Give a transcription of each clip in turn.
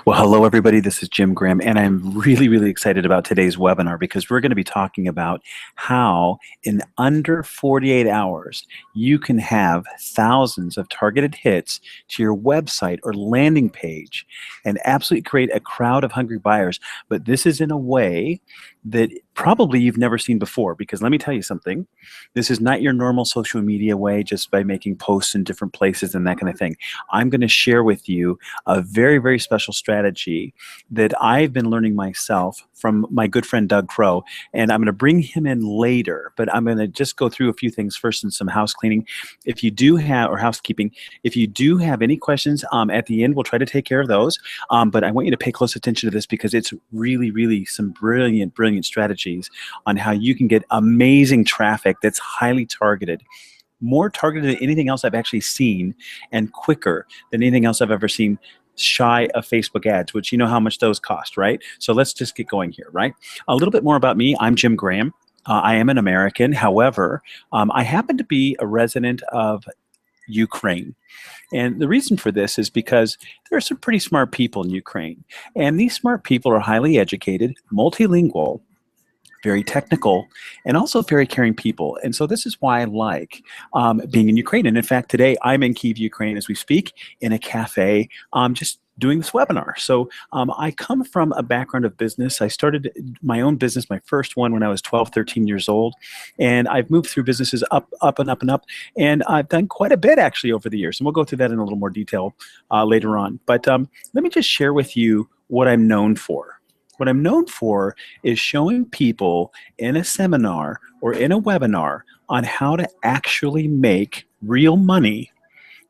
Well, hello, everybody. This is Jim Graham, and I'm really, really excited about today's webinar because we're going to be talking about how, in under 48 hours, you can have thousands of targeted hits to your website or landing page and absolutely create a crowd of hungry buyers. But this is in a way that probably you've never seen before, because let me tell you something. This is not your normal social media way, just by making posts in different places and that kind of thing. I'm going to share with you a very, very special strategy that I've been learning myself from my good friend Doug Crow, and I'm going to bring him in later, but I'm going to just go through a few things first and some house cleaning. If you do have, or housekeeping, if you do have any questions at the end, we'll try to take care of those, but I want you to pay close attention to this because it's really, really some brilliant, brilliant strategies on how you can get amazing traffic that's highly targeted, more targeted than anything else I've actually seen, and quicker than anything else I've ever seen, shy of Facebook ads, which you know how much those cost, right? So let's just get going here, right? A little bit more about me. I'm Jim Graham. I am an American. However, I happen to be a resident of Ukraine. And the reason for this is because there are some pretty smart people in Ukraine. And these smart people are highly educated, multilingual, very technical, and also very caring people. And so this is why I like being in Ukraine. And in fact, today I'm in Kyiv, Ukraine as we speak, in a cafe, just doing this webinar. So I come from a background of business. I started my own business, my first one, when I was 12, 13 years old. And I've moved through businesses up, and up and up. And I've done quite a bit actually over the years. And we'll go through that in a little more detail later on. But let me just share with you what I'm known for. What I'm known for is showing people in a seminar or in a webinar on how to actually make real money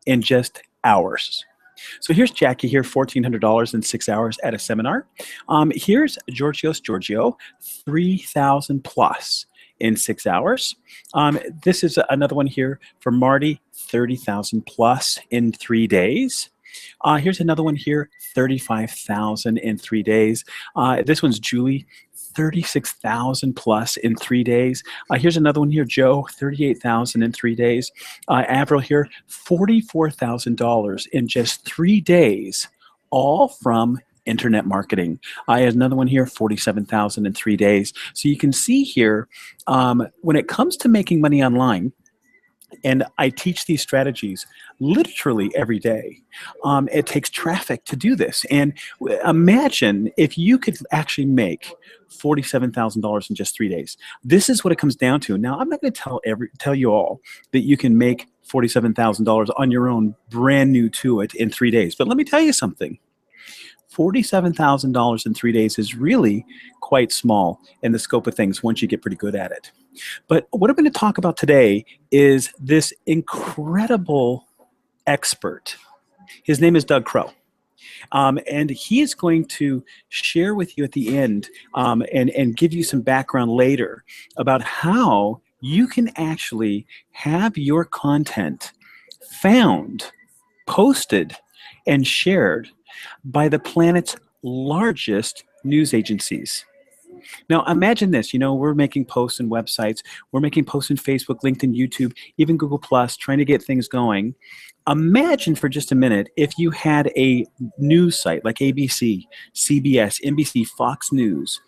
in just hours. So here's Jackie here, $1,400 in 6 hours at a seminar. Here's Giorgio, 3,000 plus in 6 hours. This is another one here for Marty, 30,000 plus in 3 days. Here's another one here, 35,000 in 3 days. This one's Julie, 36,000 plus in 3 days. Here's another one here, Joe, 38,000 in 3 days. Avril here, $44,000 in just 3 days, all from internet marketing. I have another one here, 47,000 in 3 days. So you can see here, when it comes to making money online, and I teach these strategies literally every day. It takes traffic to do this. And imagine if you could actually make $47,000 in just 3 days. This is what it comes down to. Now, I'm not going to tell you all that you can make $47,000 on your own, brand new to it, in 3 days. But let me tell you something. $47,000 in 3 days is really quite small in the scope of things once you get pretty good at it. But what I'm going to talk about today is this incredible expert. His name is Doug Crow. And he is going to share with you at the end and give you some background later about how you can actually have your content found, posted, and shared by the planet's largest news agencies. Now, imagine this. You know, we're making posts on websites. We're making posts on Facebook, LinkedIn, YouTube, even Google+, trying to get things going. Imagine for just a minute if you had a news site like ABC, CBS, NBC, Fox News,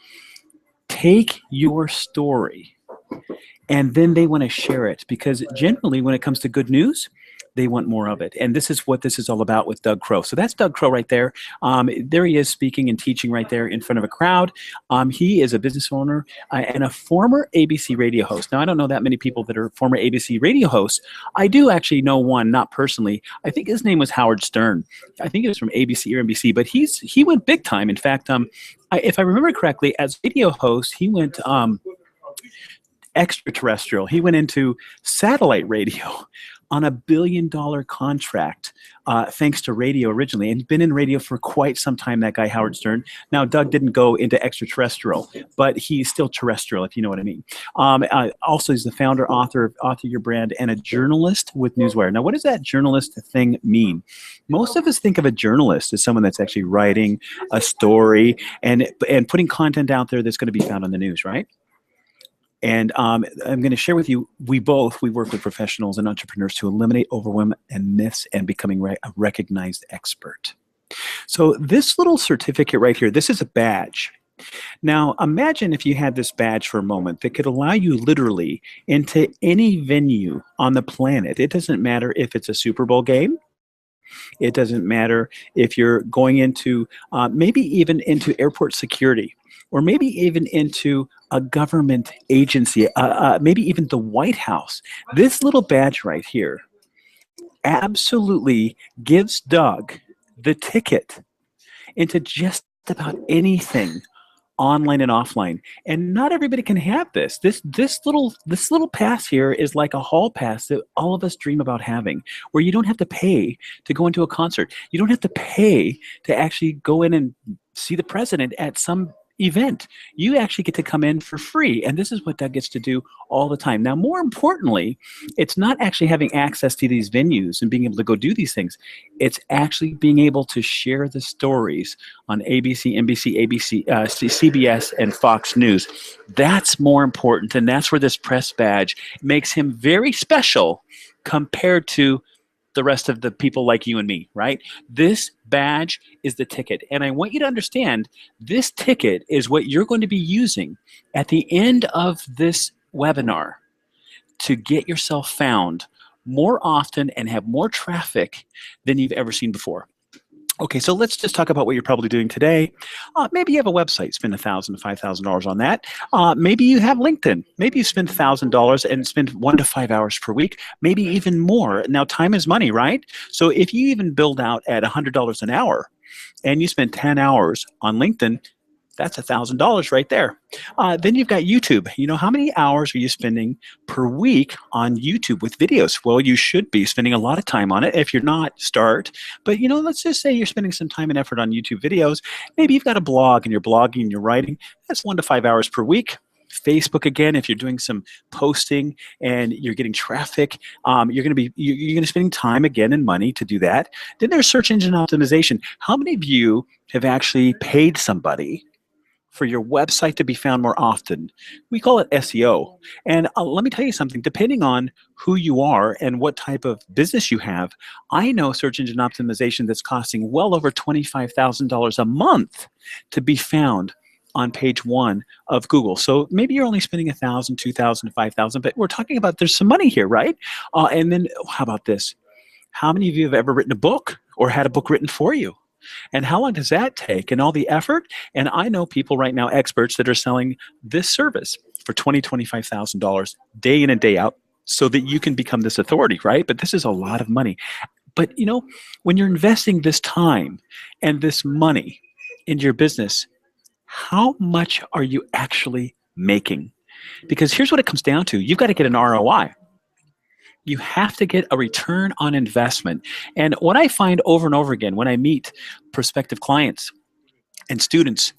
take your story, and then they want to share it, because generally when it comes to good news, they want more of it. And this is what this is all about with Doug Crow. So that's Doug Crow right there. There he is speaking and teaching right there in front of a crowd. He is a business owner and a former ABC radio host. Now, I don't know that many people that are former ABC radio hosts. I do actually know one, not personally. I think his name was Howard Stern. I think it was from ABC or NBC, but he went big time. In fact, if I remember correctly, as radio host, he went extraterrestrial. He went into satellite radio on $1 billion contract, thanks to radio originally, and been in radio for quite some time, that guy, Howard Stern. Now, Doug didn't go into extraterrestrial, but he's still terrestrial, if you know what I mean. Also, he's the founder, author of Author Your Brand, and a journalist with Newswire. Now, what does that journalist thing mean? Most of us think of a journalist as someone that's actually writing a story and putting content out there that's going to be found on the news, right? And I'm going to share with you, we work with professionals and entrepreneurs to eliminate overwhelm and myths and becoming a recognized expert. So this little certificate right here, this is a badge. Now, imagine if you had this badge for a moment that could allow you literally into any venue on the planet. It doesn't matter if it's a Super Bowl game. It doesn't matter if you're going into maybe even into airport security, or maybe even into a government agency, maybe even the White House. This little badge right here absolutely gives Doug the ticket into just about anything online and offline. And not everybody can have this. This little pass here is like a hall pass that all of us dream about having, where you don't have to pay to go into a concert. You don't have to pay to actually go in and see the president at some event. You actually get to come in for free, and this is what Doug gets to do all the time. Now, more importantly, it's not actually having access to these venues and being able to go do these things. It's actually being able to share the stories on ABC, NBC, ABC, CBS, and Fox News. That's more important, and that's where this press badge makes him very special compared to the rest of the people like you and me, right? This badge is the ticket. And I want you to understand this ticket is what you're going to be using at the end of this webinar to get yourself found more often and have more traffic than you've ever seen before. Okay, so let's just talk about what you're probably doing today. Maybe you have a website, spend $1,000 to $5,000 on that. Maybe you have LinkedIn. Maybe you spend $1,000 and spend 1 to 5 hours per week, maybe even more. Now, time is money, right? So if you even build out at $100 an hour and you spend 10 hours on LinkedIn, that's $1,000 right there. Then you've got YouTube. You know, how many hours are you spending per week on YouTube with videos? Well, you should be spending a lot of time on it. If you're not, start. But, you know, let's just say you're spending some time and effort on YouTube videos. Maybe you've got a blog and you're blogging and you're writing. That's 1 to 5 hours per week. Facebook again, if you're doing some posting and you're getting traffic, you're going to be spending time again and money to do that. Then there's search engine optimization. How many of you have actually paid somebody for your website to be found more often? We call it SEO. And let me tell you something, depending on who you are and what type of business you have, I know search engine optimization that's costing well over $25,000 a month to be found on page 1 of Google. So maybe you're only spending $1,000, $2,000, $5,000, but we're talking about there's some money here, right? And then how about this? How many of you have ever written a book or had a book written for you? And how long does that take and all the effort? And I know people right now, experts, that are selling this service for $20,000, $25,000 day in and day out so that you can become this authority, right? But this is a lot of money. But, you know, when you're investing this time and this money into your business, how much are you actually making? Because here's what it comes down to. You've got to get an ROI. You have to get a return on investment. And what I find over and over again when I meet prospective clients and students,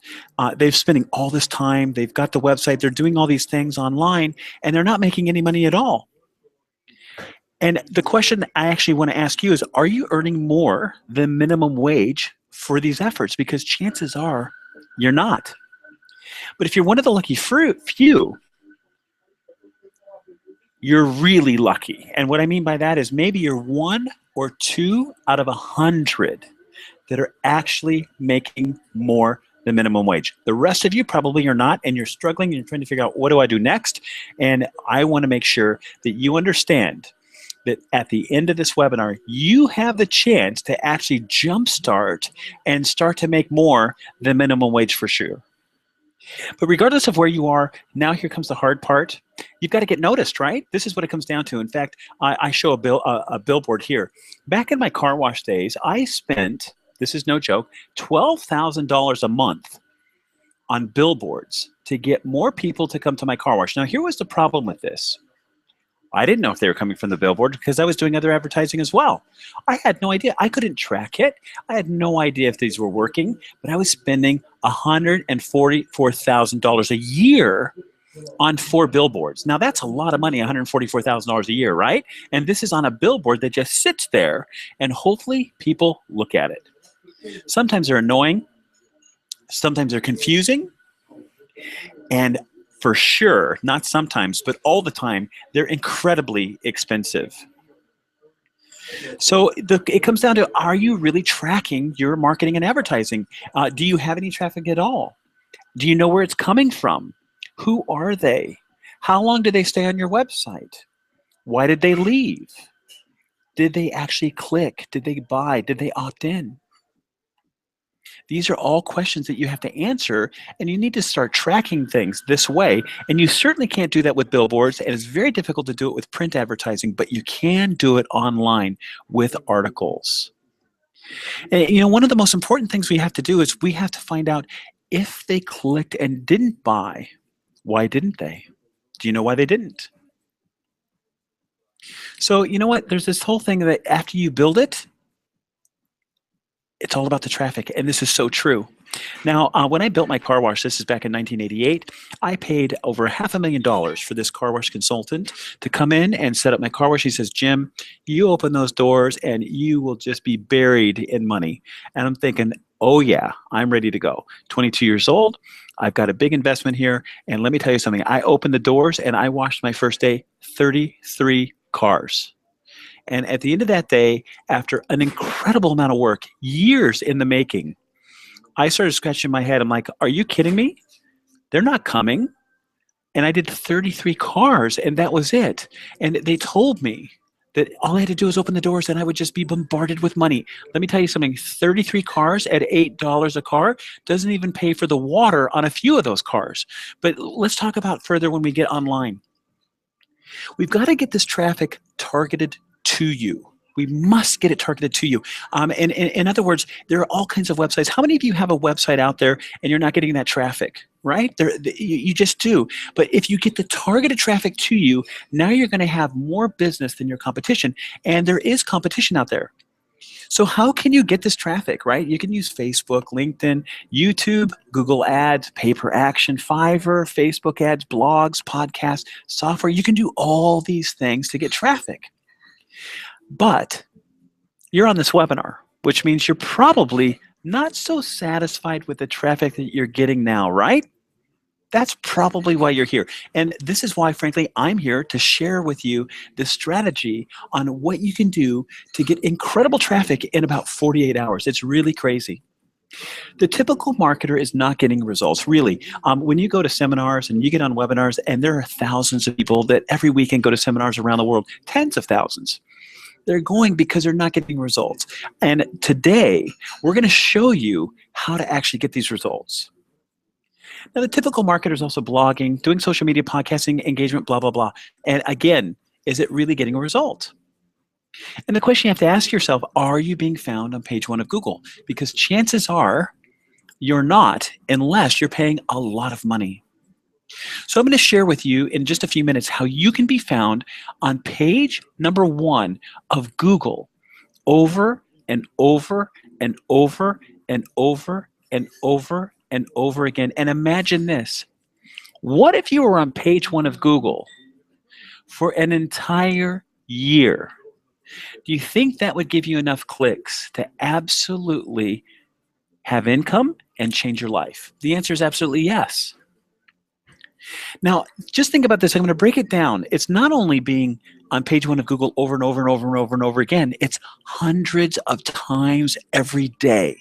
they're spending all this time, they've got the website, they're doing all these things online, and they're not making any money at all. And the question I actually want to ask you is, are you earning more than minimum wage for these efforts? Because chances are you're not. But if you're one of the lucky few, you're really lucky. And what I mean by that is maybe you're 1 or 2 out of 100 that are actually making more than minimum wage. The rest of you probably are not, and you're struggling and you're trying to figure out, what do I do next? And I want to make sure that you understand that at the end of this webinar, you have the chance to actually jumpstart and start to make more than minimum wage for sure. But regardless of where you are, now here comes the hard part. You've got to get noticed, right? This is what it comes down to. In fact, I show a billboard here. Back in my car wash days, I spent, this is no joke, $12,000 a month on billboards to get more people to come to my car wash. Now, here was the problem with this. I didn't know if they were coming from the billboard because I was doing other advertising as well. I had no idea. I couldn't track it. I had no idea if these were working, but I was spending $144,000 a year on 4 billboards. Now that's a lot of money, $144,000 a year, right? And this is on a billboard that just sits there and hopefully people look at it. Sometimes they're annoying. Sometimes they're confusing. And for sure, not sometimes, but all the time, they're incredibly expensive. So it comes down to, are you really tracking your marketing and advertising? Do you have any traffic at all? Do you know where it's coming from? Who are they? How long did they stay on your website? Why did they leave? Did they actually click? Did they buy? Did they opt in? These are all questions that you have to answer, and you need to start tracking things this way. And you certainly can't do that with billboards, and it's very difficult to do it with print advertising, but you can do it online with articles. And, one of the most important things we have to do is we have to find out if they clicked and didn't buy. Why didn't they? Do you know why they didn't? So you know what? There's this whole thing that after you build it, it's all about the traffic, and this is so true. Now, when I built my car wash, this is back in 1988, I paid over $500,000 for this car wash consultant to come in and set up my car wash. He says, Jim, you open those doors and you will just be buried in money. And I'm thinking, oh yeah, I'm ready to go. 22 years old, I've got a big investment here, and let me tell you something. I opened the doors and I washed my first day 33 cars. And at the end of that day, after an incredible amount of work, years in the making, I started scratching my head. I'm like, are you kidding me? They're not coming. And I did 33 cars, and that was it. And they told me that all I had to do was open the doors and I would just be bombarded with money. Let me tell you something, 33 cars at $8 a car doesn't even pay for the water on a few of those cars. But let's talk about further when we get online. We've got to get this traffic targeted to you. We must get it targeted to you. And in other words, there are all kinds of websites. How many of you have a website out there and you're not getting that traffic, right? You just do. But if you get the targeted traffic to you, now you're going to have more business than your competition. And there is competition out there. So how can you get this traffic, right? You can use Facebook, LinkedIn, YouTube, Google Ads, Paper Action, Fiverr, Facebook ads, blogs, podcasts, software. You can do all these things to get traffic. But you're on this webinar, which means you're probably not so satisfied with the traffic that you're getting now, right? That's probably why you're here. And this is why, frankly, I'm here to share with you the strategy on what you can do to get incredible traffic in about 48 hours. It's really crazy. The typical marketer is not getting results, really. When you go to seminars and you get on webinars, and there are thousands of people that every weekend go to seminars around the world, tens of thousands. They're going because they're not getting results. And today, we're going to show you how to actually get these results. Now, the typical marketer is also blogging, doing social media, podcasting, engagement, blah, blah, blah. And again, is it really getting a result? And the question you have to ask yourself, are you being found on page 1 of Google? Because chances are you're not, unless you're paying a lot of money. So I'm going to share with you in just a few minutes how you can be found on page number 1 of Google over and over and over and over and over and over again. And imagine this. What if you were on page 1 of Google for an entire year? Do you think that would give you enough clicks to absolutely have income and change your life? The answer is absolutely yes. Now, just think about this. I'm going to break it down. It's not only being on page 1 of Google over and over and over and over and over again. It's hundreds of times every day.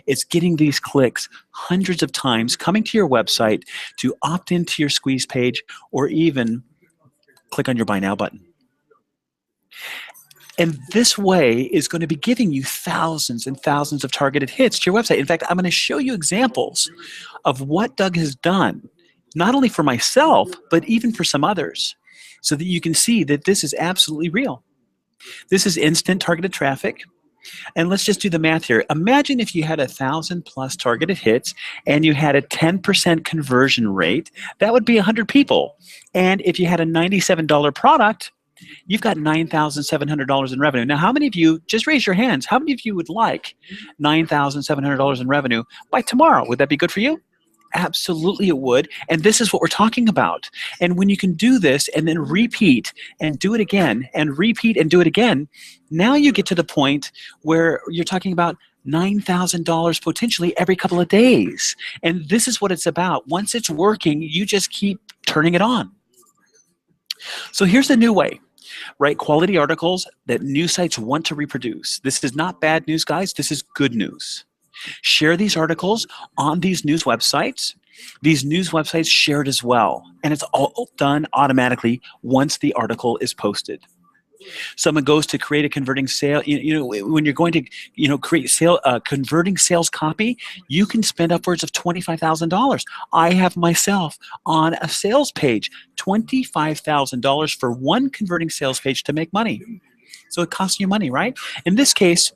It's getting these clicks hundreds of times, coming to your website to opt into your squeeze page, or even click on your Buy Now button. And this way is going to be giving you thousands and thousands of targeted hits to your website. In fact, I'm going to show you examples of what Doug has done, not only for myself, but even for some others, so that you can see that this is absolutely real. This is instant targeted traffic. And let's just do the math here. Imagine if you had 1,000+ targeted hits and you had a 10% conversion rate, that would be 100 people. And if you had a $97 product, you've got $9,700 in revenue. Now, how many of you, just raise your hands, how many of you would like $9,700 in revenue by tomorrow? Would that be good for you? Absolutely it would. And this is what we're talking about. And when you can do this and then repeat and do it again and repeat and do it again, now you get to the point where you're talking about $9,000 potentially every couple of days. And this is what it's about. Once it's working, you just keep turning it on. So here's the new way. Write quality articles that news sites want to reproduce. This is not bad news, guys. This is good news. Share these articles on these news websites. These news websites share it as well. And it's all done automatically once the article is posted. Someone goes to create a converting sale. When you're going to, create converting sales copy, you can spend upwards of $25,000. I have myself on a sales page, $25,000 for one converting sales page to make money. So it costs you money, right? In this case,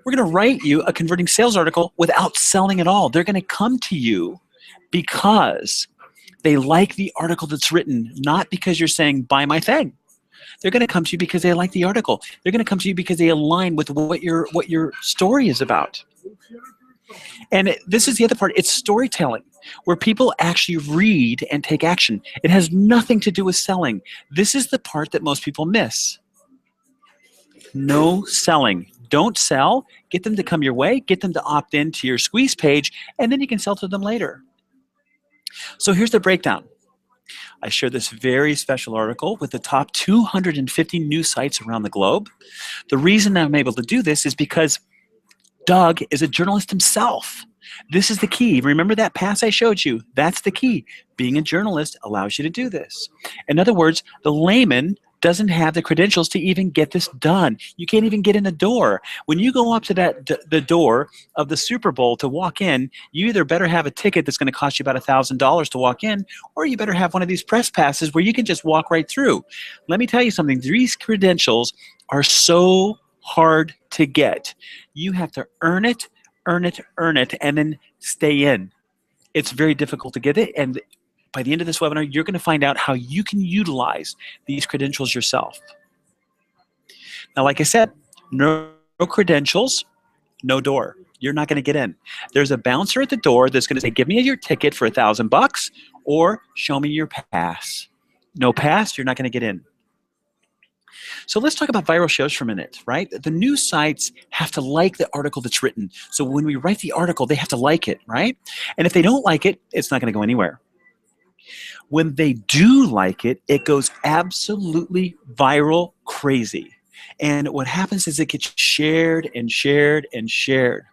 we're going to write you a converting sales article without selling at all. They're going to come to you because they like the article that's written, not because you're saying, buy my thing. They're going to come to you because they like the article. They're going to come to you because they align with what your story is about. And this is the other part. It's storytelling, where people actually read and take action. It has nothing to do with selling. This is the part that most people miss. No selling. Don't sell. Get them to come your way. Get them to opt in to your squeeze page, and then you can sell to them later. So here's the breakdown. I share this very special article with the top 250 news sites around the globe. The reason I'm able to do this is because Doug is a journalist himself. This is the key. Remember that pass I showed you? That's the key. Being a journalist allows you to do this. In other words, the layman doesn't have the credentials to even get this done. You can't even get in the door. When you go up to the door of the Super Bowl to walk in, you either better have a ticket that's going to cost you about $1,000 to walk in, or you better have one of these press passes where you can just walk right through. Let me tell you something. These credentials are so hard to get. You have to earn it, and then stay in. It's very difficult to get it, and by the end of this webinar, you're going to find out how you can utilize these credentials yourself. Now, like I said, no credentials, no door. You're not going to get in. There's a bouncer at the door that's going to say, give me your ticket for $1,000 or show me your pass. No pass, you're not going to get in. So let's talk about viral shows for a minute, right? The news sites have to like the article that's written. So when we write the article, they have to like it, right? And if they don't like it, it's not going to go anywhere. When they do like it, it goes absolutely viral crazy. And what happens is it gets shared and shared and shared.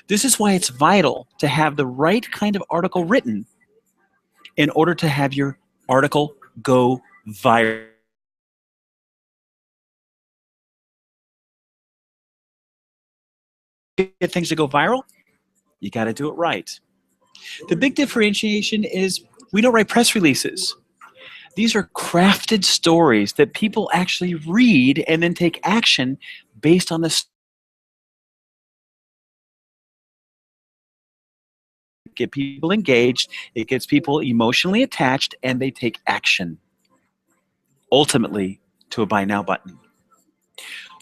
This is why it's vital to have the right kind of article written in order to have your article go viral. Get things to go viral, you got to do it right. The big differentiation is we don't write press releases. These are crafted stories that people actually read and then take action based on this. Get people engaged, it gets people emotionally attached, and they take action, ultimately to a buy now button.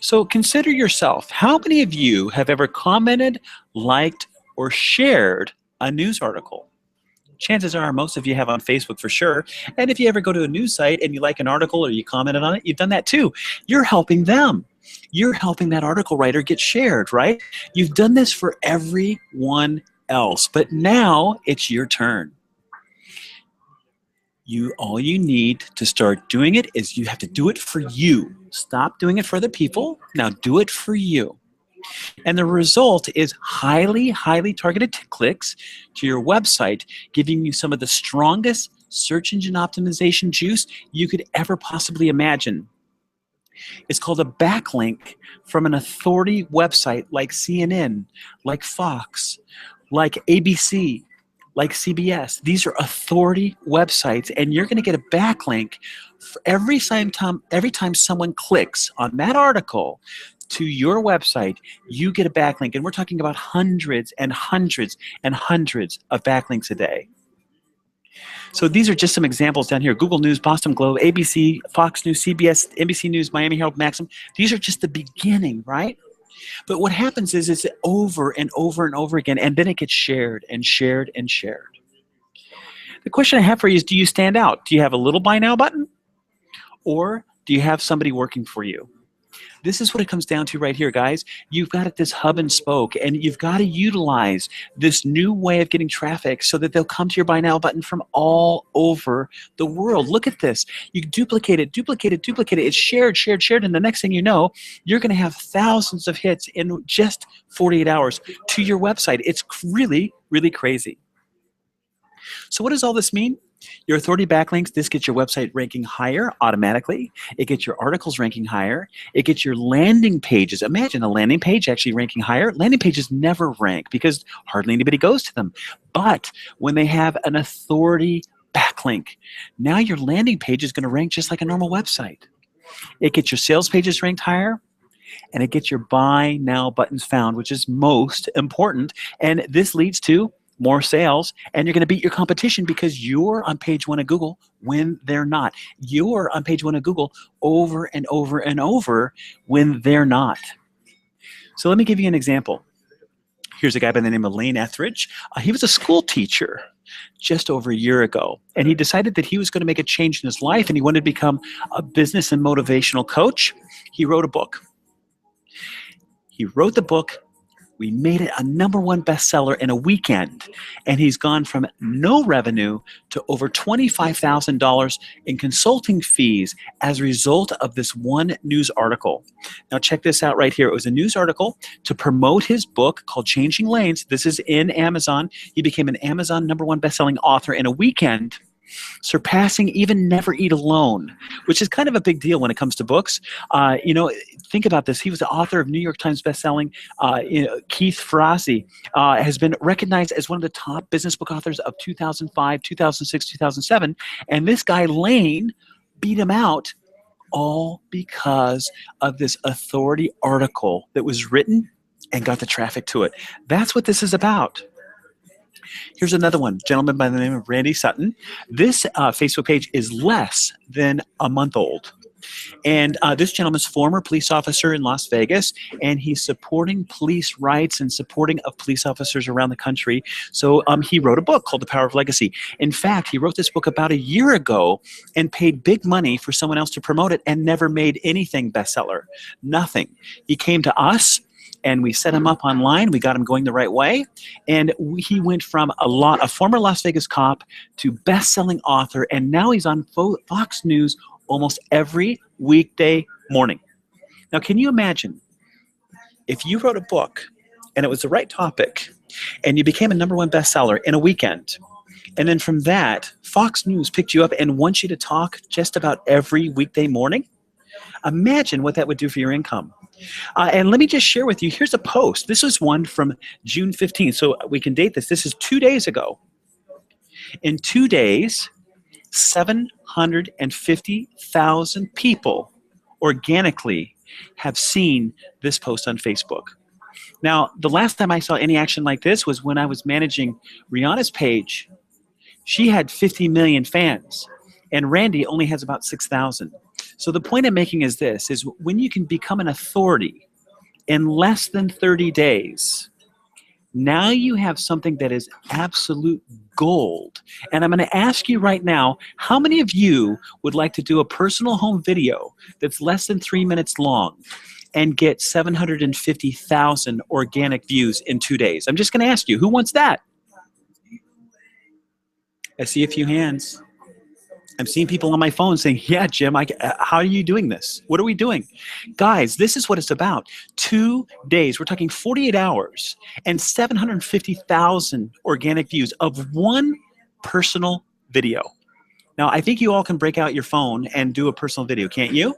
So consider yourself, how many of you have ever commented, liked, or shared a news article? Chances are most of you have on Facebook for sure. And if you ever go to a news site and you like an article or you commented on it, you've done that too. You're helping them. You're helping that article writer get shared, right? You've done this for everyone else, but now it's your turn. All you need to start doing it is you have to do it for you. Stop doing it for other people. Now do it for you. And the result is highly, highly targeted clicks to your website, giving you some of the strongest search engine optimization juice you could ever possibly imagine. It's called a backlink from an authority website like CNN, like Fox, like ABC, like CBS. These are authority websites, and you're going to get a backlink for every time someone clicks on that article to your website, you get a backlink. And we're talking about hundreds and hundreds and hundreds of backlinks a day. So these are just some examples down here. Google News, Boston Globe, ABC, Fox News, CBS, NBC News, Miami Herald, Maxim. These are just the beginning, right? But what happens is it's over and over and over again, and then it gets shared and shared and shared. The question I have for you is, do you stand out? Do you have a little buy now button? Or do you have somebody working for you? This is what it comes down to right here, guys. You've got it, this hub and spoke, and you've got to utilize this new way of getting traffic so that they'll come to your buy now button from all over the world. Look at this. You duplicate it, duplicate it, duplicate it. It's shared, shared, shared, and the next thing you know, you're going to have thousands of hits in just 48 hours to your website. It's really, really crazy. So what does all this mean? Your authority backlinks, this gets your website ranking higher automatically. It gets your articles ranking higher. It gets your landing pages. Imagine a landing page actually ranking higher. Landing pages never rank because hardly anybody goes to them. But when they have an authority backlink, now your landing page is going to rank just like a normal website. It gets your sales pages ranked higher, and it gets your buy now buttons found, which is most important. And this leads to more sales, and you're going to beat your competition because you're on page 1 of Google when they're not. You're on page 1 of Google over and over and over when they're not. So let me give you an example. Here's a guy by the name of Lane Etheridge. He was a school teacher just over a year ago, and he decided that he was going to make a change in his life, and he wanted to become a business and motivational coach. He wrote a book. He wrote the book. We made it a #1 bestseller in a weekend, and he's gone from no revenue to over $25,000 in consulting fees as a result of this one news article. Now check this out right here. It was a news article to promote his book called Changing Lanes. This is in Amazon. He became an Amazon #1 bestselling author in a weekend, surpassing even Never Eat Alone, which is kind of a big deal when it comes to books. Think about this. He was the author of New York Times bestselling. Keith Ferrazzi has been recognized as one of the top business book authors of 2005, 2006, 2007. And this guy, Lane, beat him out all because of this authority article that was written and got the traffic to it. That's what this is about. Here's another one, gentleman by the name of Randy Sutton. This Facebook page is less than a month old. And this gentleman's former police officer in Las Vegas, and he's supporting police rights and supporting of police officers around the country. So he wrote a book called The Power of Legacy. In fact, he wrote this book about a year ago and paid big money for someone else to promote it and never made anything bestseller. Nothing. He came to us, and we set him up online. We got him going the right way. And he went from a former Las Vegas cop to best-selling author, and now he's on Fox News almost every weekday morning. Now, can you imagine if you wrote a book and it was the right topic and you became a #1 bestseller in a weekend, and then from that, Fox News picked you up and wants you to talk just about every weekday morning? Imagine what that would do for your income. And let me just share with you, here's a post. This is one from June 15th, so we can date this. This is 2 days ago. In 2 days, 750,000 people organically have seen this post on Facebook. Now, the last time I saw any action like this was when I was managing Rihanna's page. She had 50 million fans, and Randy only has about 6,000. So the point I'm making is this, is when you can become an authority in less than 30 days, now you have something that is absolute gold. And I'm going to ask you right now, how many of you would like to do a personal home video that's less than 3 minutes long and get 750,000 organic views in 2 days? I'm just going to ask you, who wants that? I see a few hands. I'm seeing people on my phone saying, yeah, Jim, how are you doing this? What are we doing? Guys, this is what it's about. 2 days, we're talking 48 hours, and 750,000 organic views of one personal video. Now, I think you all can break out your phone and do a personal video, can't you?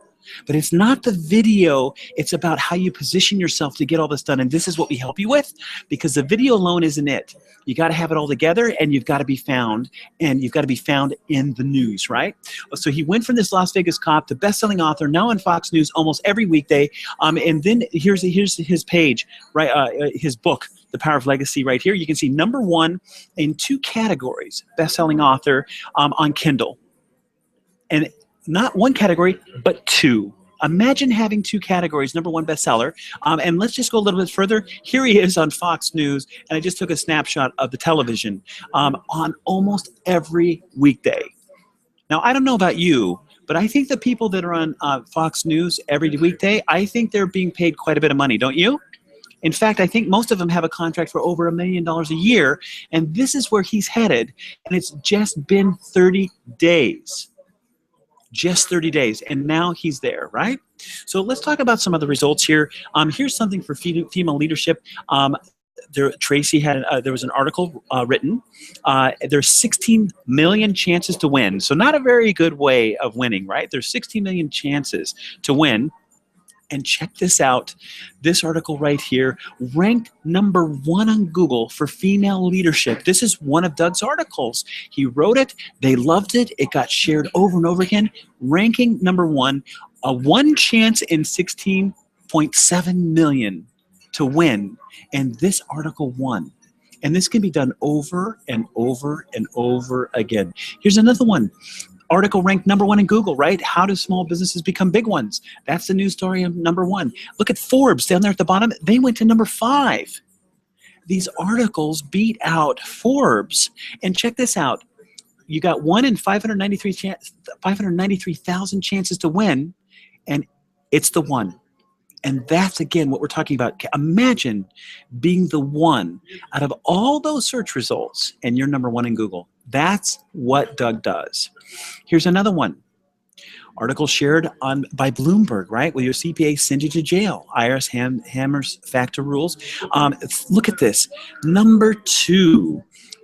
But it's not the video, it's about how you position yourself to get all this done. And this is what we help you with, because the video alone isn't it. You got to have it all together, and you've got to be found, and you've got to be found in the news, right? So he went from this Las Vegas cop to best-selling author, now on Fox News almost every weekday. And then here's his page, right? His book, The Power of Legacy, right here. You can see #1 in 2 categories, best-selling author on Kindle. And not 1 category, but 2. Imagine having 2 categories, #1 bestseller. And let's just go a little bit further. Here he is on Fox News, and I just took a snapshot of the television on almost every weekday. Now, I don't know about you, But I think the people that are on Fox News every weekday, I think they're being paid quite a bit of money, don't you? In fact, I think most of them have a contract for over $1 million a year, and this is where he's headed, and it's just been 30 days. Just 30 days, and now he's there, right? So let's talk about some of the results here. Here's something for female leadership. Tracy had there was an article written. There's 16 million chances to win, so not a very good way of winning, right? There's 16 million chances to win. And check this out. This article right here ranked #1 on Google for female leadership. This is one of Doug's articles. He wrote it. They loved it. It got shared over and over again. Ranking #1, a one chance in 16.7 million to win. And this article won. And this can be done over and over and over again. Here's another one. Article ranked #1 in Google, right? How do small businesses become big ones? That's the news story of #1. Look at Forbes down there at the bottom. They went to #5. These articles beat out Forbes. And check this out. You got 1 in 593,000 chances to win, and it's the one. And that's, again, what we're talking about. Imagine being the one out of all those search results, and you're #1 in Google. That's what Doug does. Here's another one. Article shared by Bloomberg, right? Will your CPA send you to jail? IRS hammers FATCA rules. Look at this. #2,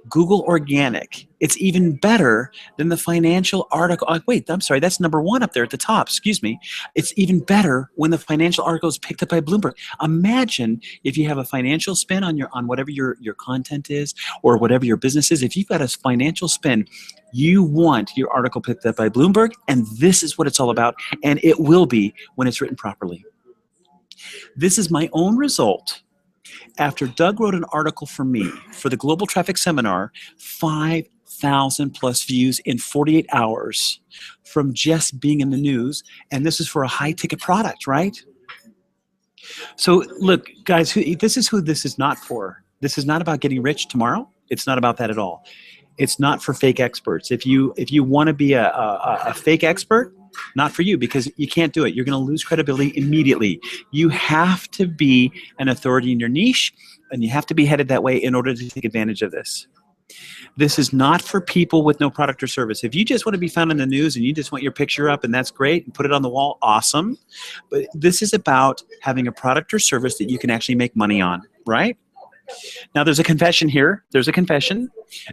Google Organic. It's even better than the financial article. Wait, I'm sorry. That's #1 up there at the top. Excuse me. It's even better when the financial article is picked up by Bloomberg. Imagine if you have a financial spin on whatever your content is or whatever your business is. If you've got a financial spin, you want your article picked up by Bloomberg, and this is what it's all about, and it will be when it's written properly. This is my own result. After Doug wrote an article for me for the Global Traffic Seminar, 5,000 plus views in 48 hours from just being in the news, and this is for a high-ticket product, right? So look, guys, this is who this is not for. This is not about getting rich tomorrow. It's not about that at all. It's not for fake experts. If you want to be a fake expert, not for you, because you can't do it. You're going to lose credibility immediately. You have to be an authority in your niche, and you have to be headed that way in order to take advantage of this. This is not for people with no product or service. If you just want to be found in the news and you just want your picture up and that's great and put it on the wall, awesome. But this is about having a product or service that you can actually make money on, right? Now, there's a confession here. There's a confession.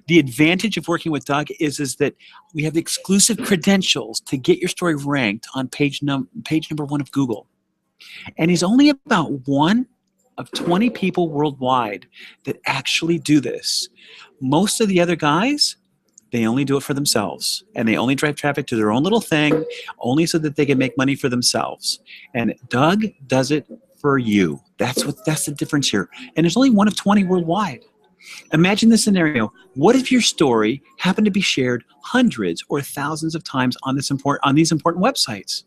The advantage of working with Doug is that we have exclusive credentials to get your story ranked on page #1 of Google. And he's only about 1 of 20 people worldwide that actually do this. Most of the other guys, they only do it for themselves. And they only drive traffic to their own little thing, only so that they can make money for themselves. And Doug does it for you. That's the difference here. And there's only 1 of 20 worldwide. Imagine this scenario. What if your story happened to be shared hundreds or thousands of times on these important websites?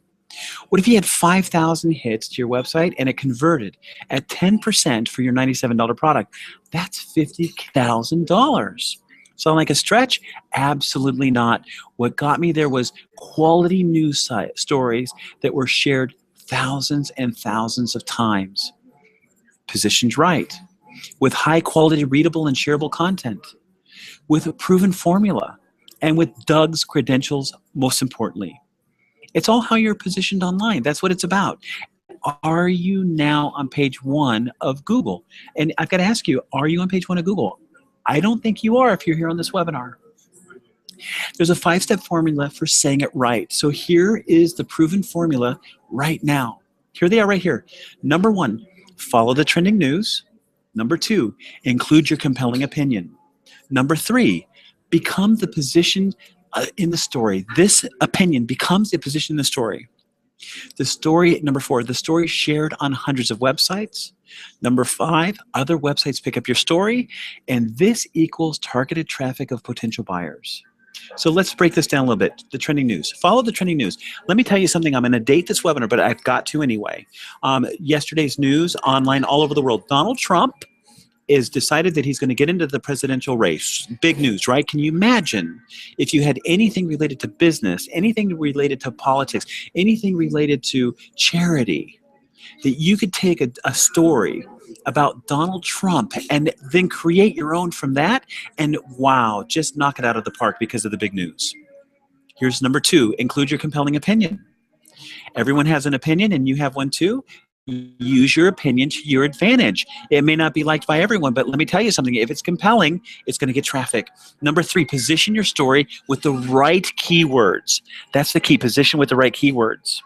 What if you had 5,000 hits to your website and it converted at 10% for your $97 product? That's $50,000. Sound like a stretch? Absolutely not. What got me there was quality news stories that were shared thousands and thousands of times, positioned right, with high quality readable and shareable content, with a proven formula, and with Doug's credentials most importantly. It's all how you're positioned online. That's what it's about. Are you now on page 1 of Google? And I've got to ask you, are you on page 1 of Google? I don't think you are if you're here on this webinar. There's a 5-step formula for saying it right. So here is the proven formula right now. Here they are right here. #1, follow the trending news. #2, include your compelling opinion. #3, become the position in the story. This opinion becomes a position in the story. The story, #4, the story shared on hundreds of websites. #5, other websites pick up your story. And this equals targeted traffic of potential buyers. So let's break this down a little bit. The trending news. Follow the trending news. Let me tell you something. I'm going to date this webinar, but I've got to anyway. Yesterday's news online all over the world. Donald Trump is decided that he's going to get into the presidential race. Big news, right? Can you imagine if you had anything related to business, anything related to politics, anything related to charity, that you could take a story about Donald Trump and then create your own from that, and wow, just knock it out of the park because of the big news. Here's number 2, include your compelling opinion. Everyone has an opinion and you have one too. Use your opinion to your advantage. It may not be liked by everyone, but let me tell you something. If it's compelling, it's going to get traffic. Number 3, position your story with the right keywords. That's the key, position with the right keywords.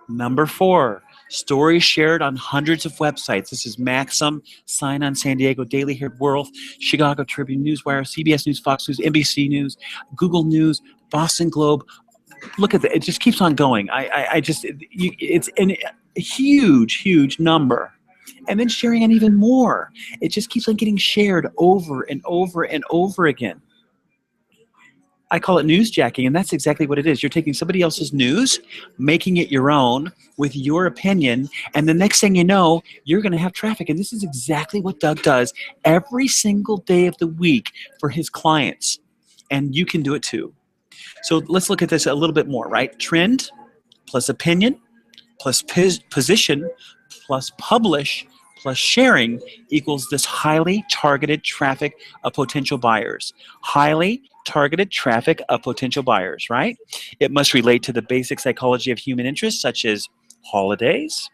Number 4, stories shared on hundreds of websites. This is Maxim, Sign On San Diego, Daily Herald World, Chicago Tribune, Newswire, CBS News, Fox News, NBC News, Google News, Boston Globe. Look at that. It just keeps on going. It's a huge number. And then sharing an even more. It just keeps on getting shared over and over and over again. I call it newsjacking, and that's exactly what it is. You're taking somebody else's news, making it your own with your opinion, and the next thing you know, you're going to have traffic. And this is exactly what Doug does every single day of the week for his clients. And you can do it too. So let's look at this a little bit more, right? Trend plus opinion plus position plus publish plus sharing equals this highly targeted traffic of potential buyers. Highly targeted traffic of potential buyers, right? It must relate to the basic psychology of human interest, such as holidays,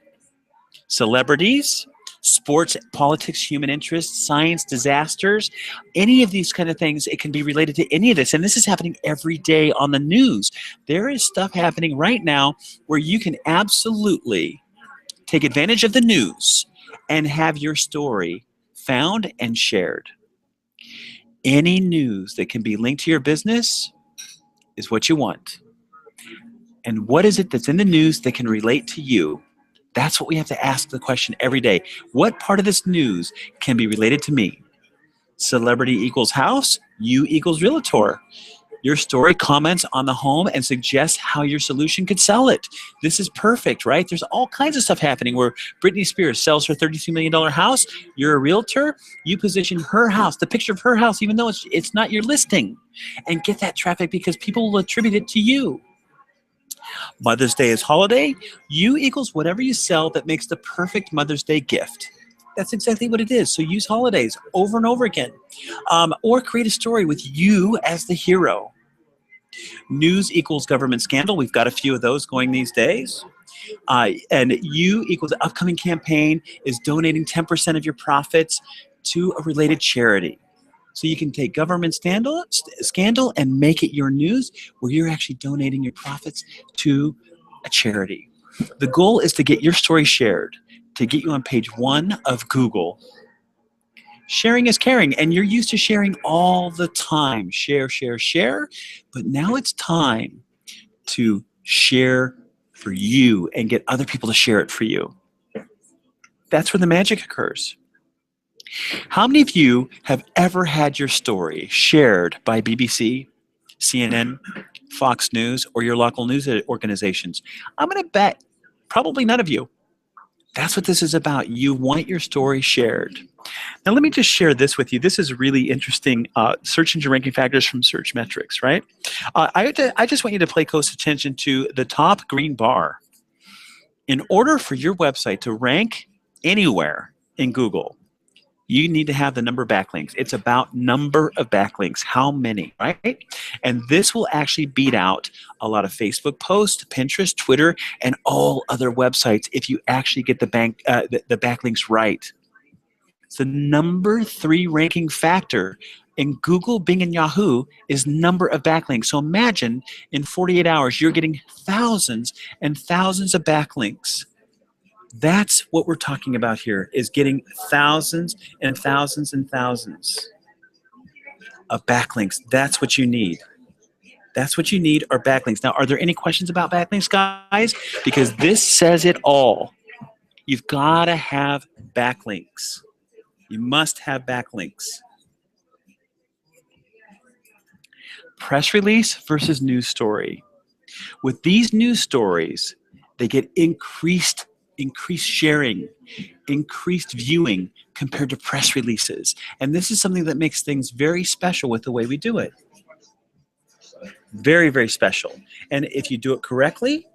celebrities, sports, politics, human interest, science, disasters, any of these kind of things. It can be related to any of this. And this is happening every day on the news. There is stuff happening right now where you can absolutely take advantage of the news and have your story found and shared. Any news that can be linked to your business is what you want. And what is it that's in the news that can relate to you? That's what we have to ask the question every day. What part of this news can be related to me? Celebrity equals house, you equals realtor. Your story comments on the home and suggests how your solution could sell it. This is perfect, right? There's all kinds of stuff happening where Britney Spears sells her $32 million house. You're a realtor. You position her house, the picture of her house, even though it's not your listing, and get that traffic because people will attribute it to you. Mother's Day is holiday. You equals whatever you sell that makes the perfect Mother's Day gift. That's exactly what it is. So use holidays over and over again. Or create a story with you as the hero. News equals government scandal. We've got a few of those going these days. And you equals the upcoming campaign is donating 10% of your profits to a related charity. So you can take government scandal and make it your news where you're actually donating your profits to a charity. The goal is to get your story shared, to get you on page 1 of Google. Sharing is caring, and you're used to sharing all the time. Share, share, share. But now it's time to share for you and get other people to share it for you. That's where the magic occurs. How many of you have ever had your story shared by BBC, CNN, Fox News, or your local news organizations? I'm going to bet probably none of you. That's what this is about. You want your story shared. Now, let me just share this with you. This is really interesting. Search engine ranking factors from Searchmetrics, right? I just want you to pay close attention to the top green bar. In order for your website to rank anywhere in Google, you need to have the number of backlinks. It's about number of backlinks, how many, right? And this will actually beat out a lot of Facebook posts, Pinterest, Twitter, and all other websites if you actually get the backlinks right. It's the number 3 ranking factor in Google, Bing, and Yahoo is number of backlinks. So imagine in 48 hours, you're getting thousands and thousands of backlinks. That's what we're talking about here, is getting thousands and thousands and thousands of backlinks. That's what you need. That's what you need are backlinks. Now, are there any questions about backlinks, guys? Because this says it all. You've got to have backlinks. You must have backlinks. Press release versus news story. With these news stories, They get increased sharing, increased viewing compared to press releases. And this is something that makes things very special with the way we do it. Very, very special. And if you do it correctly,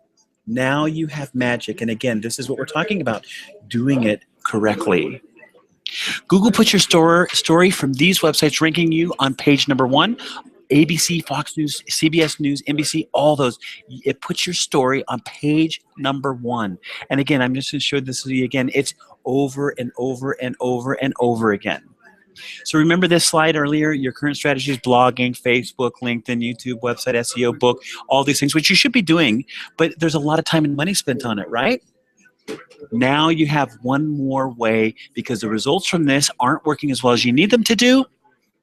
now you have magic. And again, this is what we're talking about, doing it correctly. Google puts your story from these websites ranking you on page number 1. ABC, Fox News, CBS News, NBC, all those. It puts your story on page number 1. And again, I'm just going to show this to you again. It's over and over and over and over again. So remember this slide earlier, your current strategy is blogging, Facebook, LinkedIn, YouTube, website, SEO, book, all these things, which you should be doing, but there's a lot of time and money spent on it, right? Now you have one more way, because the results from this aren't working as well as you need them to do,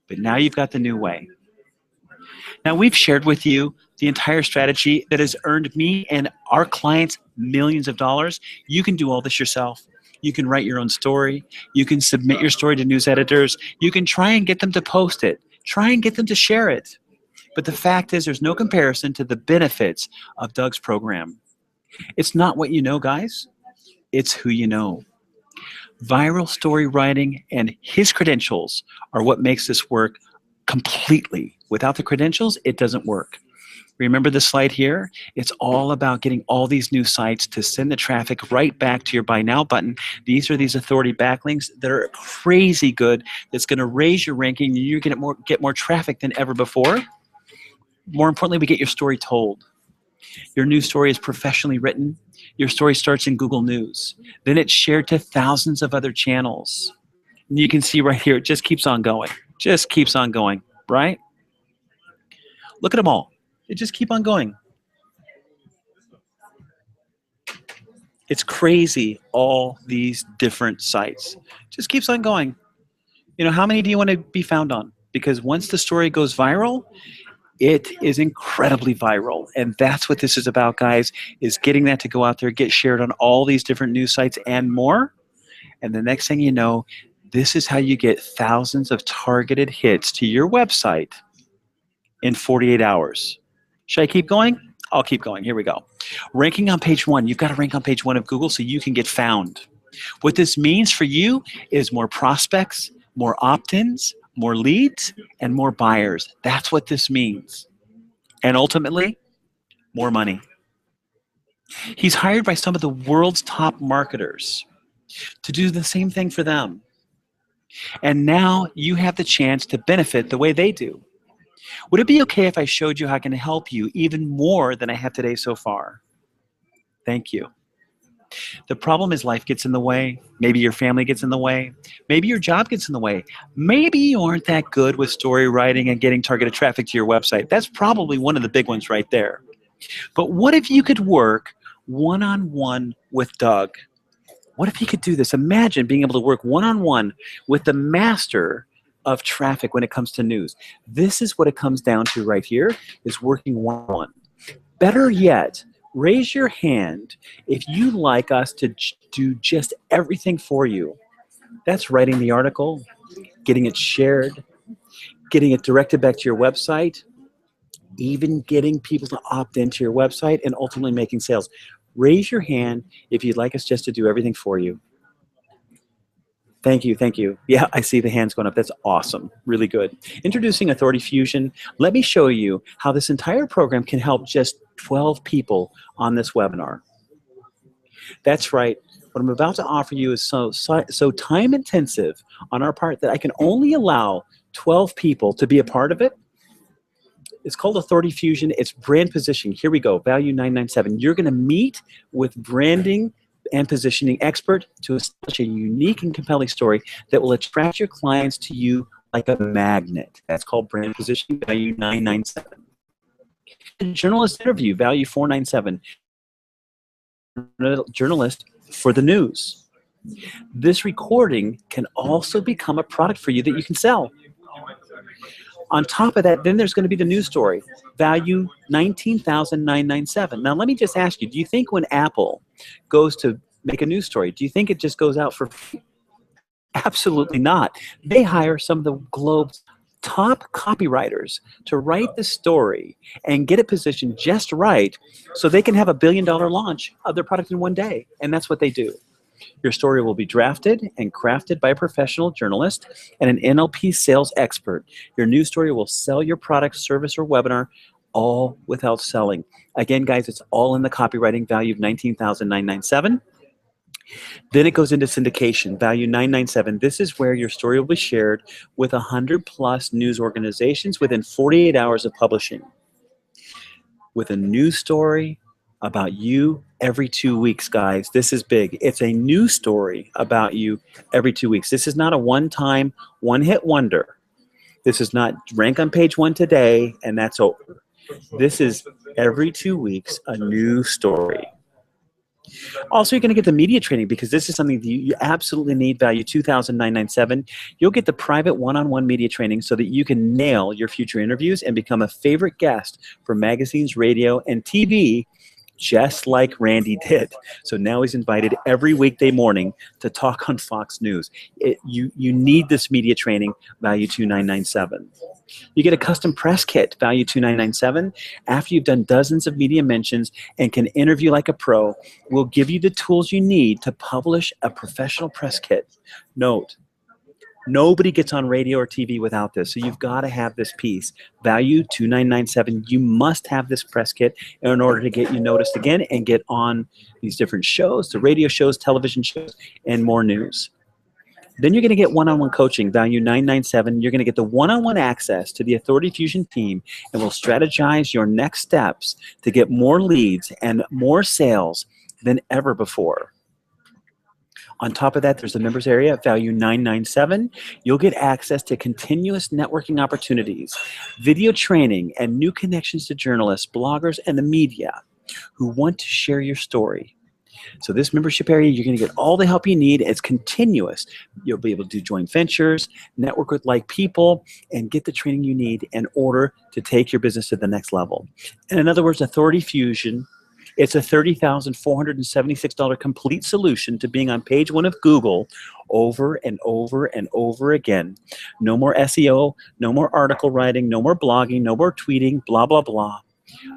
but now you've got the new way. Now we've shared with you the entire strategy that has earned me and our clients millions of dollars. You can do all this yourself. You can write your own story. You can submit your story to news editors. You can try and get them to post it. Try and get them to share it. But the fact is, there's no comparison to the benefits of Doug's program. It's not what you know, guys. It's who you know. Viral story writing and his credentials are what makes this work completely. Without the credentials, it doesn't work. Remember the slide here? It's all about getting all these new sites to send the traffic right back to your Buy Now button. These are these authority backlinks that are crazy good, that's going to raise your ranking, and you're going to get more traffic than ever before. More importantly, we get your story told. Your news story is professionally written. Your story starts in Google News. Then it's shared to thousands of other channels. And you can see right here, it just keeps on going. Just keeps on going, right? Look at them all. They just keep on going. It's crazy, all these different sites. Just keeps on going. You know, how many do you want to be found on? Because once the story goes viral, it is incredibly viral. And that's what this is about, guys, is getting that to go out there, get shared on all these different news sites and more. And the next thing you know, this is how you get thousands of targeted hits to your website in 48 hours. Should I keep going? I'll keep going. Here we go. Ranking on page 1. You've got to rank on page 1 of Google so you can get found. What this means for you is more prospects, more opt-ins, more leads, and more buyers. That's what this means. And ultimately, more money. He's hired by some of the world's top marketers to do the same thing for them. And now you have the chance to benefit the way they do. Would it be okay if I showed you how I can help you even more than I have today so far? Thank you. The problem is life gets in the way. Maybe your family gets in the way. Maybe your job gets in the way. Maybe you aren't that good with story writing and getting targeted traffic to your website. That's probably one of the big ones right there. But what if you could work one-on-one with Doug? What if he could do this? Imagine being able to work one-on-one with the master of traffic when it comes to news. This is what it comes down to right here, is working one-on-one. Better yet, raise your hand if you'd like us to do just everything for you. That's writing the article, getting it shared, getting it directed back to your website, even getting people to opt into your website, and ultimately making sales. Raise your hand if you'd like us just to do everything for you. Thank you, thank you. Yeah, I see the hands going up. That's awesome, really good. Introducing Authority Fusion. Let me show you how this entire program can help just 12 people on this webinar. That's right. What I'm about to offer you is so time intensive on our part that I can only allow 12 people to be a part of it. It's called Authority Fusion. It's brand positioning. Here we go, value 997. You're going to meet with branding and positioning expert to establish a unique and compelling story that will attract your clients to you like a magnet. That's called brand positioning, value 997. Journalist interview, value 497. Journalist for the news. This recording can also become a product for you that you can sell. On top of that, then there's going to be the news story, value 19,997. Now, let me just ask you, do you think when Apple goes to make a news story, do you think it just goes out for free? Absolutely not. They hire some of the globe's top copywriters to write the story and get it positioned just right so they can have a $1 billion launch of their product in one day. And that's what they do. Your story will be drafted and crafted by a professional journalist and an NLP sales expert. Your news story will sell your product, service, or webinar, all without selling. Again, guys, it's all in the copywriting, value of $19,997. Then it goes into syndication, value $997. This is where your story will be shared with 100+ news organizations within 48 hours of publishing. With a news story about you every 2 weeks, guys. This is big. It's a news story about you every 2 weeks. This is not a one-time, one-hit wonder. This is not rank on page 1 today and that's over. This is every 2 weeks a new story. Also, you're going to get the media training because this is something that you absolutely need, value $2,997. You'll get the private one-on-one media training so that you can nail your future interviews and become a favorite guest for magazines, radio, and TV, just like Randy did. So now he's invited every weekday morning to talk on Fox News. You need this media training, value $2,997. You get a custom press kit, value $2,997. After you've done dozens of media mentions and can interview like a pro, we'll give you the tools you need to publish a professional press kit. Note, nobody gets on radio or TV without this, so you've got to have this piece. Value $2,997. You must have this press kit in order to get you noticed again and get on these different shows, the radio shows, television shows, and more news. Then you're going to get one-on-one coaching, value $997. You're going to get the one-on-one access to the Authority Fusion team, and we'll strategize your next steps to get more leads and more sales than ever before. On top of that, there's the members area, value $997. You'll get access to continuous networking opportunities, video training, and new connections to journalists, bloggers, and the media who want to share your story. So this membership area, you're going to get all the help you need. It's continuous. You'll be able to do joint ventures, network with like people, and get the training you need in order to take your business to the next level. And in other words, Authority Fusion, it's a $30,476 complete solution to being on page 1 of Google over and over and over again. No more SEO, no more article writing, no more blogging, no more tweeting, blah, blah, blah.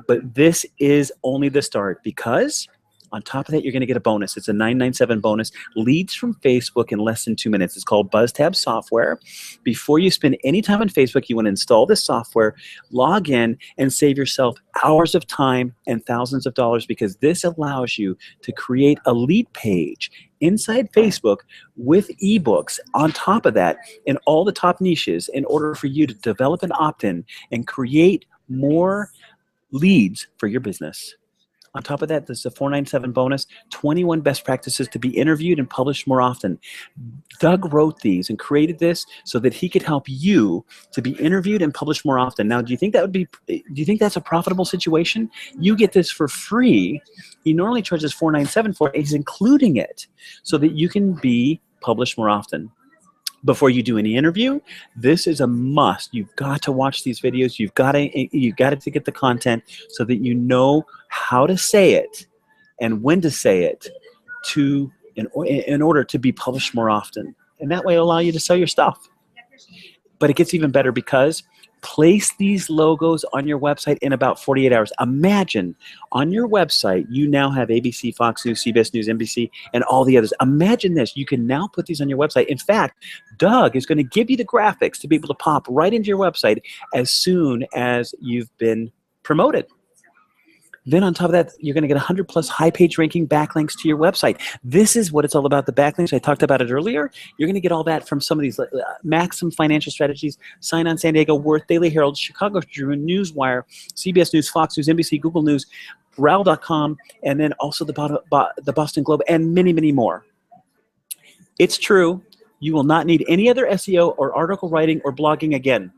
But this is only the start because on top of that, you're going to get a bonus. It's a $997 bonus. Leads from Facebook in less than 2 minutes. It's called BuzzTab software. Before you spend any time on Facebook, you want to install this software, log in, and save yourself hours of time and thousands of dollars because this allows you to create a lead page inside Facebook with ebooks on top of that in all the top niches in order for you to develop an opt-in and create more leads for your business. On top of that, there's a $497 bonus, 21 best practices to be interviewed and published more often. Doug wrote these and created this so that he could help you to be interviewed and published more often. Now, do you think that's a profitable situation? You get this for free. He normally charges $497 for it. He's including it so that you can be published more often. Before you do any interview, this is a must. You've got to watch these videos. You've got to get the content so that you know how to say it and when to say it in order to be published more often. And that way it'll allow you to sell your stuff. But it gets even better because place these logos on your website in about 48 hours. Imagine on your website, you now have ABC, Fox News, CBS News, NBC, and all the others. Imagine this. You can now put these on your website. In fact, Doug is going to give you the graphics to be able to pop right into your website as soon as you've been promoted. Then on top of that, you're going to get 100+ high page ranking backlinks to your website. This is what it's all about, the backlinks. I talked about it earlier. You're going to get all that from some of these Maxim Financial Strategies, Sign On San Diego, Worth, Daily Herald, Chicago Tribune, Newswire, CBS News, Fox News, NBC, Google News, RAL.com, and then also the Boston Globe, and many, many more. It's true. You will not need any other SEO or article writing or blogging again.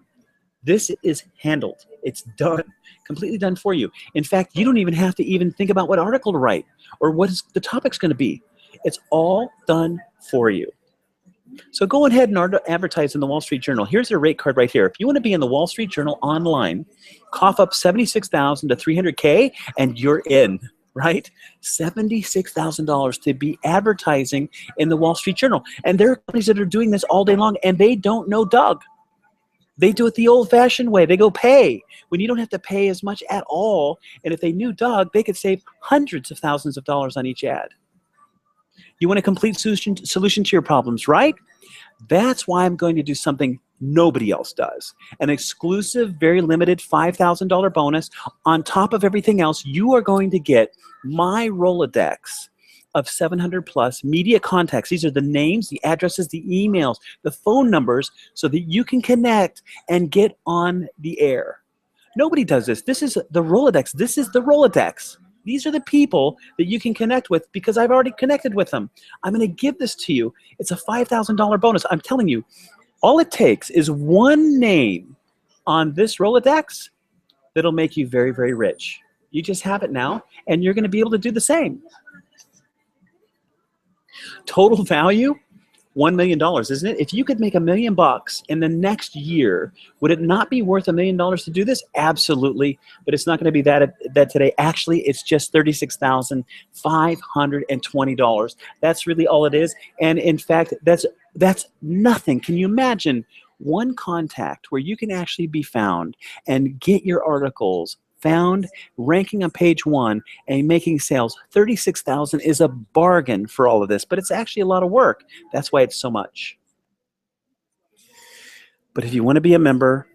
This is handled. It's done. Completely done for you. In fact, you don't even have to even think about what article to write or what the topic's going to be. It's all done for you. So go ahead and advertise in the Wall Street Journal. Here's their rate card right here. If you want to be in the Wall Street Journal online, cough up $76,000 to $300K and you're in, right? $76,000 to be advertising in the Wall Street Journal. And there are companies that are doing this all day long and they don't know Doug. They do it the old-fashioned way. They go pay when you don't have to pay as much at all. And if they knew Doug, they could save hundreds of thousands of dollars on each ad. You want a complete solution to your problems, right? That's why I'm going to do something nobody else does. An exclusive, very limited $5,000 bonus. On top of everything else, you are going to get my Rolodex of 700 plus media contacts. These are the names, the addresses, the emails, the phone numbers, so that you can connect and get on the air. Nobody does this. This is the Rolodex. This is the Rolodex. These are the people that you can connect with because I've already connected with them. I'm going to give this to you. It's a $5,000 bonus. I'm telling you, all it takes is one name on this Rolodex that'll make you very, very rich. You just have it now, and you're going to be able to do the same. Total value, $1 million, isn't it? If you could make $1 million in the next year, would it not be worth $1 million to do this? Absolutely, but it's not going to be that today. Actually, it's just $36,520. That's really all it is, and in fact, that's nothing. Can you imagine one contact where you can actually be found and get your articles found, ranking on page 1, and making sales? $36,000 is a bargain for all of this, but it's actually a lot of work. That's why it's so much. But if you want to be a member,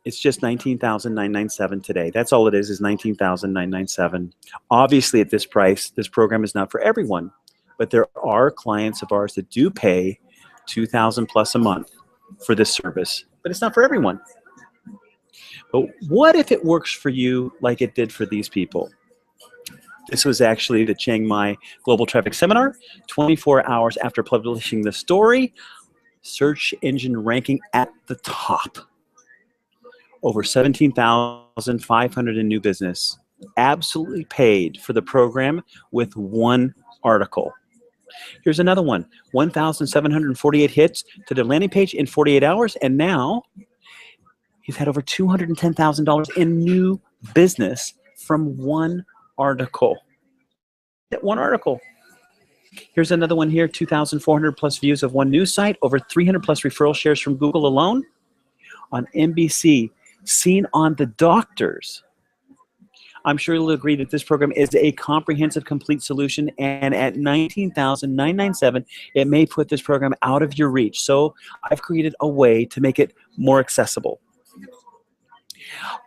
it's just $19,997 today. That's all it is $19,997. Obviously, at this price, this program is not for everyone, but there are clients of ours that do pay $2,000 plus a month for this service, but it's not for everyone. But what if it works for you like it did for these people? This was actually the Chiang Mai Global Traffic Seminar, 24 hours after publishing the story, search engine ranking at the top. Over 17,500 in new business, absolutely paid for the program with one article. Here's another one, 1,748 hits to the landing page in 48 hours, and now he's had over $210,000 in new business from one article. One article. Here's another one here, 2,400 plus views of one news site, over 300 plus referral shares from Google alone. On NBC, seen on The Doctors. I'm sure you'll agree that this program is a comprehensive, complete solution, and at $19,997, it may put this program out of your reach. So I've created a way to make it more accessible.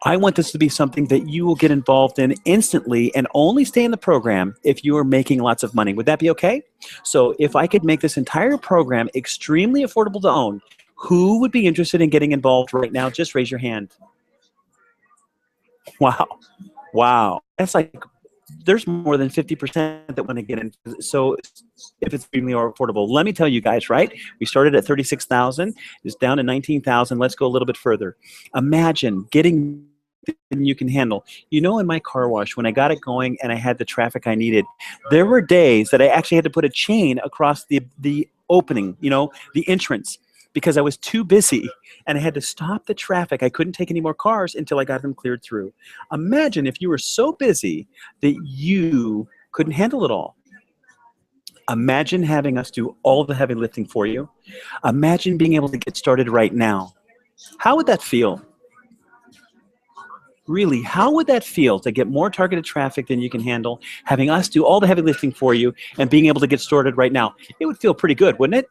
I want this to be something that you will get involved in instantly and only stay in the program if you are making lots of money. Would that be okay? So if I could make this entire program extremely affordable to own, who would be interested in getting involved right now? Just raise your hand. Wow. Wow. That's like, there's more than 50% that want to get in. So if it's extremely affordable, let me tell you guys, right? We started at 36,000, it's down to 19,000. Let's go a little bit further. Imagine getting you can handle. You know, in my car wash, when I got it going and I had the traffic I needed, there were days that I actually had to put a chain across the opening, you know, the entrance, because I was too busy and I had to stop the traffic. I couldn't take any more cars until I got them cleared through. Imagine if you were so busy that you couldn't handle it all. Imagine having us do all the heavy lifting for you. Imagine being able to get started right now. How would that feel? Really, how would that feel to get more targeted traffic than you can handle, having us do all the heavy lifting for you and being able to get started right now? It would feel pretty good, wouldn't it?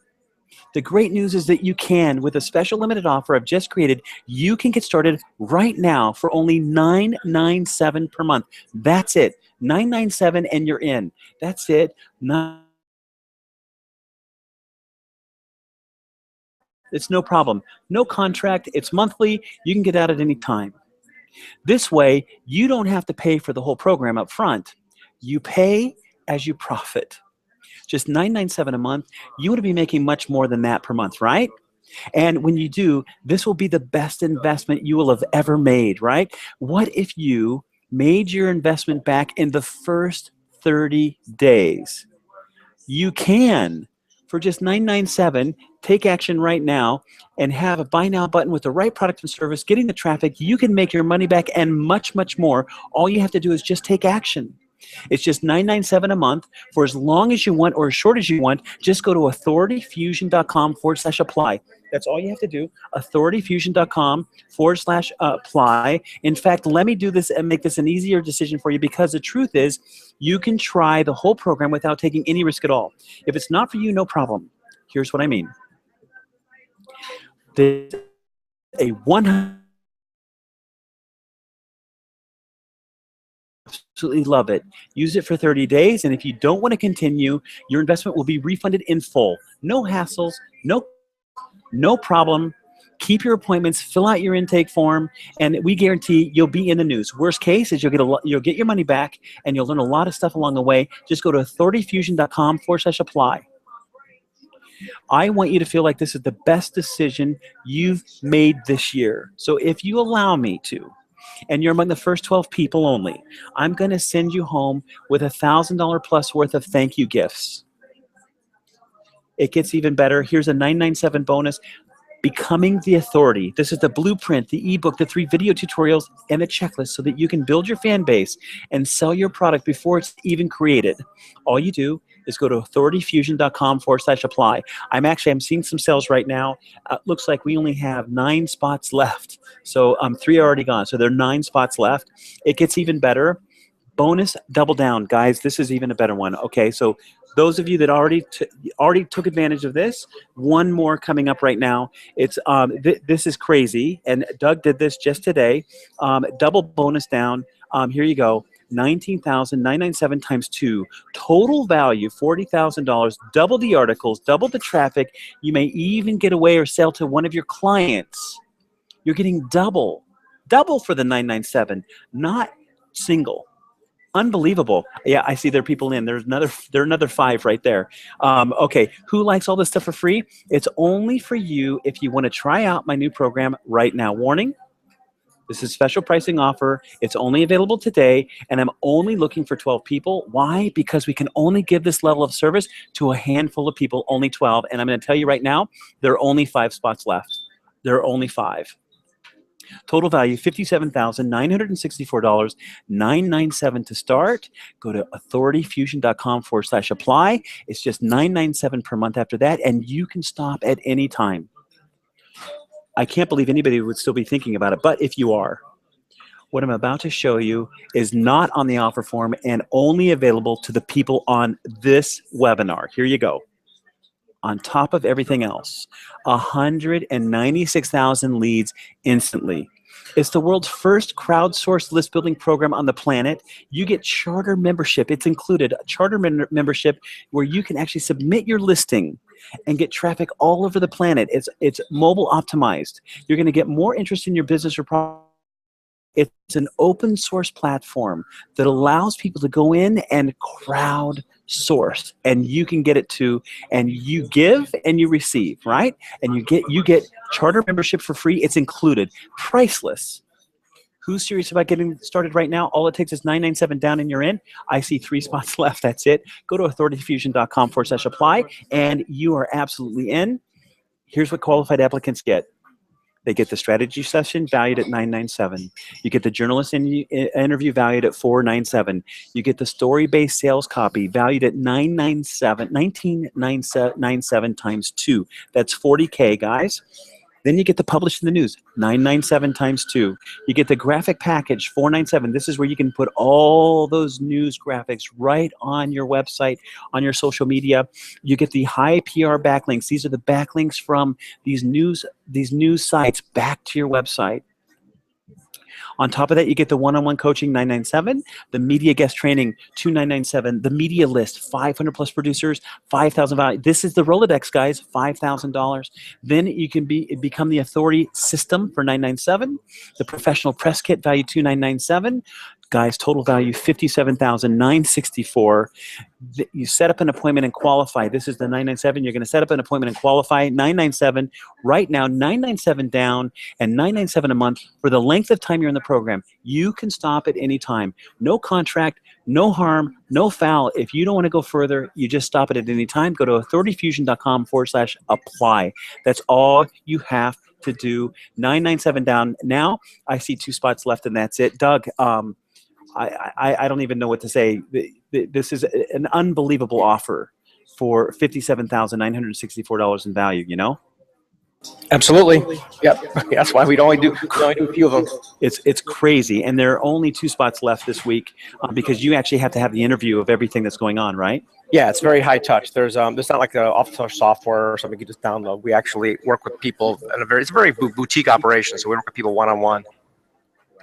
The great news is that you can, with a special limited offer I've just created, you can get started right now for only $997 per month. That's it. $997 and you're in. That's it. It's no problem. No contract. It's monthly. You can get out at any time. This way, you don't have to pay for the whole program up front. You pay as you profit. Just $997 a month. You want to be making much more than that per month, right? And when you do, this will be the best investment you will have ever made, right? What if you made your investment back in the first 30 days? You can. For just $997, take action right now and have a buy now button with the right product and service, getting the traffic. You can make your money back and much, much more. All you have to do is just take action. It's just $9.97 a month for as long as you want or as short as you want. Just go to authorityfusion.com/apply. That's all you have to do, authorityfusion.com/apply. In fact, let me do this and make this an easier decision for you, because the truth is you can try the whole program without taking any risk at all. If it's not for you, no problem. Here's what I mean. There's a 100 absolutely love it. Use it for 30 days, and if you don't want to continue, your investment will be refunded in full. No hassles, no problem. Keep your appointments, fill out your intake form, and we guarantee you'll be in the news. Worst case is you'll get your money back, and you'll learn a lot of stuff along the way. Just go to authorityfusion.com/apply. I want you to feel like this is the best decision you've made this year. So if you allow me to, and you're among the first 12 people only, I'm going to send you home with $1,000 plus worth of thank you gifts. It gets even better. Here's a $9.97 bonus. Becoming the Authority. This is the blueprint, the ebook, the 3 video tutorials, and a checklist so that you can build your fan base and sell your product before it's even created. All you do is go to authorityfusion.com/apply. I'm seeing some sales right now. Looks like we only have 9 spots left. So 3 are already gone. So there are 9 spots left. It gets even better. Bonus double down. Guys, this is even a better one. Okay, so those of you that already took advantage of this, one more coming up right now. It's this is crazy, and Doug did this just today. Double bonus down. Here you go. $19,997 times 2. Total value $40,000. Double the articles, double the traffic. You may even get away or sell to one of your clients. You're getting double for the $997, not single. Unbelievable. Yeah, I see there are people in. There are another 5 right there. Okay, who likes all this stuff for free? It's only for you if you want to try out my new program right now. Warning, this is a special pricing offer. It's only available today, and I'm only looking for 12 people. Why? Because we can only give this level of service to a handful of people, only 12. And I'm going to tell you right now, there are only 5 spots left. There are only 5. Total value, $57,964, $997 to start. Go to authorityfusion.com/apply. It's just $997 per month after that, and you can stop at any time. I can't believe anybody would still be thinking about it, but if you are, what I'm about to show you is not on the offer form and only available to the people on this webinar. Here you go. On top of everything else, 196,000 leads instantly. It's the world's first crowdsourced list building program on the planet. You get charter membership. It's included, a charter membership where you can actually submit your listing and get traffic all over the planet. It's mobile optimized. You're going to get more interest in your business or product. It's an open source platform that allows people to go in and crowd source, and you can get it too, and you give and you receive, right? And you get charter membership for free. It's included, priceless. Who's serious about getting started right now? All it takes is $997 down and you're in. I see 3 spots left. That's it. Go to authorityfusion.com/apply, and you are absolutely in. Here's what qualified applicants get. They get the strategy session valued at $997. You get the journalist interview valued at $497. You get the story-based sales copy valued at $1997 times 2. That's $40K, guys. Then you get the published in the news, $997 times 2. You get the graphic package, $497. This is where you can put all those news graphics right on your website, on your social media. You get the high PR backlinks. These are the backlinks from these news sites back to your website. On top of that, you get the one-on-one coaching, $997, the media guest training, $2,997, the media list, 500 plus producers, $5,000 value. This is the Rolodex, guys, $5,000. Then you can become the authority system for $997, the professional press kit value, $2,997. Guys, total value $57,964. You set up an appointment and qualify. This is the $997. You're going to set up an appointment and qualify. $997 right now, $997 down, and $997 a month for the length of time you're in the program. You can stop at any time. No contract, no harm, no foul. If you don't want to go further, you just stop it at any time. Go to authorityfusion.com/apply. That's all you have to do. $997 down now. I see 2 spots left, and that's it. Doug, I don't even know what to say. This is an unbelievable offer for $57,964 in value. You know, Absolutely. Yep. That's why we only do a few of them. it's crazy, and there are only 2 spots left this week because you actually have to have the interview of everything that's going on, right? Yeah, it's very high touch. There's not like the off-the-shelf software or something you can just download. We actually work with people in it's a very boutique operation. So we work with people one-on-one.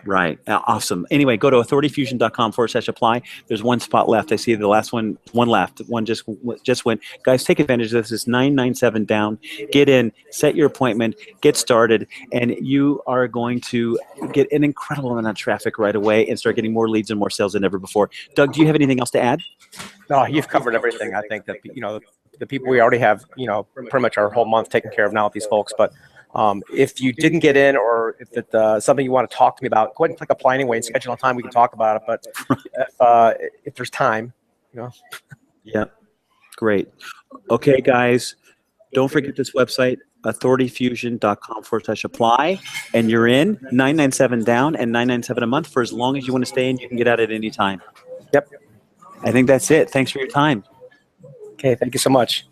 Right. Awesome. Anyway, go to authorityfusion.com/apply. There's 1 spot left. I see the last one left. One just went. Guys, take advantage of this. It's 997 down. Get in, set your appointment, get started, and you are going to get an incredible amount of traffic right away and start getting more leads and more sales than ever before. Doug, do you have anything else to add? No, you've covered everything. I think that, the people we already have, pretty much our whole month taken care of now with these folks. But if you didn't get in, or if it's something you want to talk to me about, go ahead and click apply anyway and schedule a time. We can talk about it. But if there's time, Yeah, great. Okay, guys, don't forget this website, authorityfusion.com/apply, and you're in. 997 down and 997 a month for as long as you want to stay in. You can get out at any time. Yep. I think that's it. Thanks for your time. Okay, thank you so much.